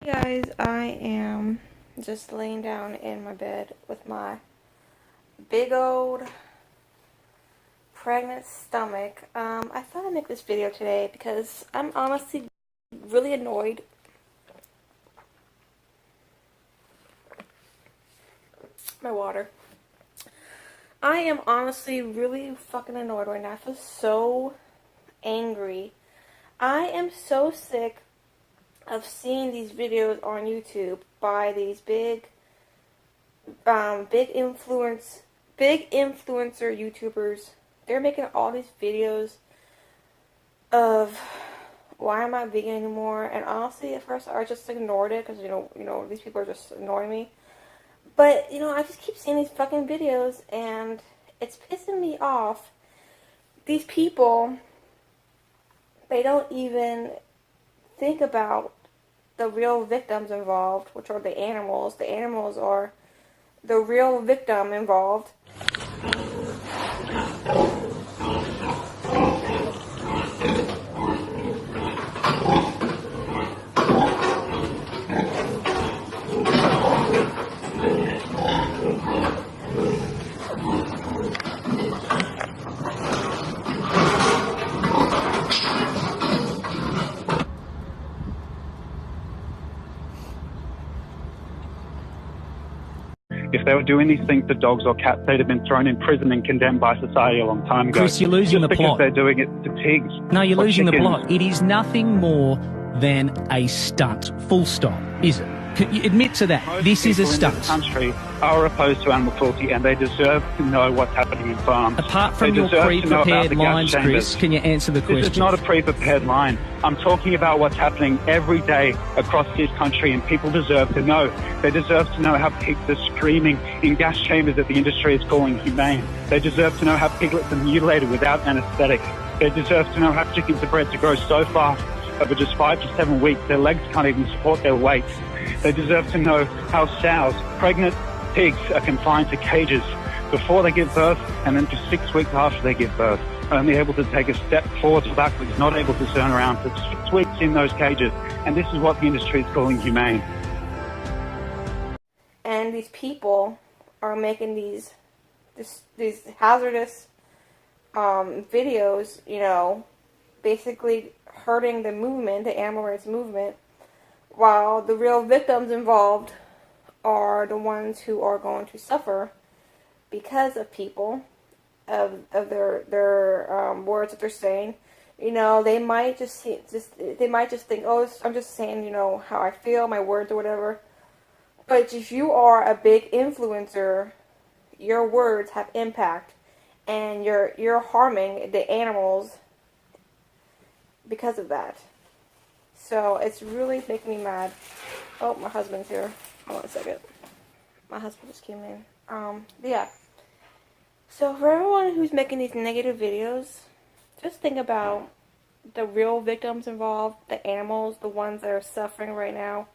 Guys, I am just laying down in my bed with my big old pregnant stomach. I thought I'd make this video today because I'm honestly really annoyed. My water. I am honestly really fucking annoyed right now. I feel so angry. I am so sick of seeing these videos on YouTube by these big influencer YouTubers. They're making all these videos of why I'm not vegan anymore. And honestly, at first I just ignored it because you know these people are just annoying me. But I just keep seeing these fucking videos and it's pissing me off. These people, they don't even think about the real victims involved, which are the animals. The animals are the real victim involved. If they were doing these things to dogs or cats, they'd have been thrown in prison and condemned by society a long time ago. Chris, you're losing the plot. Just because they're doing it to pigs. No, you're losing the chickens. plot. It is nothing more than a stunt. Full stop. Is it? Admit to that. Most this is a people in stunt. this country are opposed to animal cruelty, and they deserve to know what's happening in farms. Apart from They your deserve to know about pre-prepared the gas lines, chambers. Chris, can you answer the question? This is not a pre-prepared line. I'm talking about what's happening every day across this country, and people deserve to know. They deserve to know how pigs are screaming in gas chambers that the industry is calling humane. They deserve to know how piglets are mutilated without anesthetic. They deserve to know how chickens are bred to grow so fast over just 5 to 7 weeks their legs can't even support their weight. They deserve to know how sows, pregnant pigs, are confined to cages before they give birth and then for 6 weeks after they give birth, only able to take a step forwards or backwards, not able to turn around for 6 weeks in those cages. And this is what the industry is calling humane. And these people are making these hazardous videos, basically hurting the movement, the animal rights movement, while the real victims involved are the ones who are going to suffer because of people, of their words that they're saying. They might just think, oh, I'm just saying, how I feel, my words or whatever. But if you are a big influencer, your words have impact, and you're harming the animals because of that. So it's really making me mad. Oh, my husband's here. Hold on a second. My husband just came in. Yeah. So for everyone who's making these negative videos, just think about the real victims involved, the animals, the ones that are suffering right now.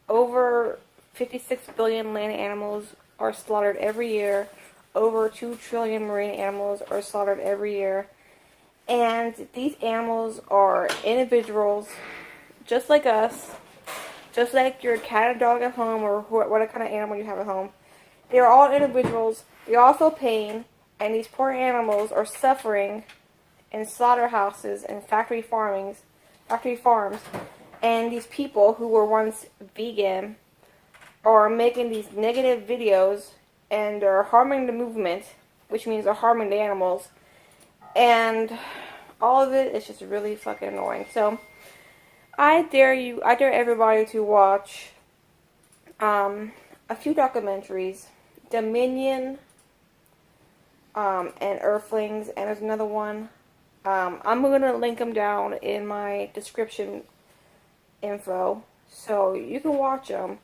Over 56 billion land animals are slaughtered every year. Over 2 trillion marine animals are slaughtered every year. And these animals are individuals just like us, just like your cat and dog at home, or what kind of animal you have at home. They are all individuals. They all feel pain, and these poor animals are suffering in slaughterhouses and factory farms. And these people who were once vegan are making these negative videos, and they're harming the movement, which means they're harming the animals. And all of it is just really fucking annoying. So I dare everybody to watch a few documentaries, Dominion, and Earthlings, and there's another one. I'm going to link them down in my description info, so you can watch them.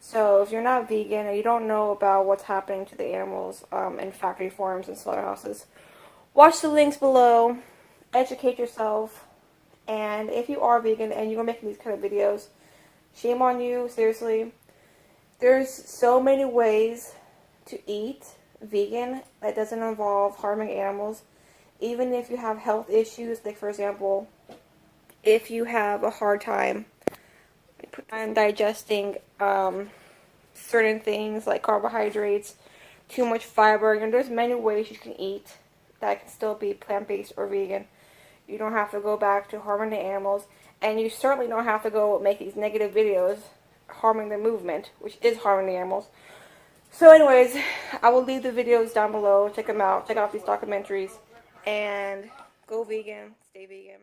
So if you're not vegan and you don't know about what's happening to the animals in factory farms and slaughterhouses, watch the links below, educate yourself. And if you are vegan and you're making these kind of videos, shame on you, seriously. There's so many ways to eat vegan that doesn't involve harming animals. Even if you have health issues, like for example, if you have a hard time and digesting certain things like carbohydrates, too much fiber. You know, there's many ways you can eat that can still be plant-based or vegan. You don't have to go back to harming the animals, and you certainly don't have to go make these negative videos harming the movement, which is harming the animals. So anyways, I will leave the videos down below. Check them out. Check out these documentaries. And go vegan. Stay vegan.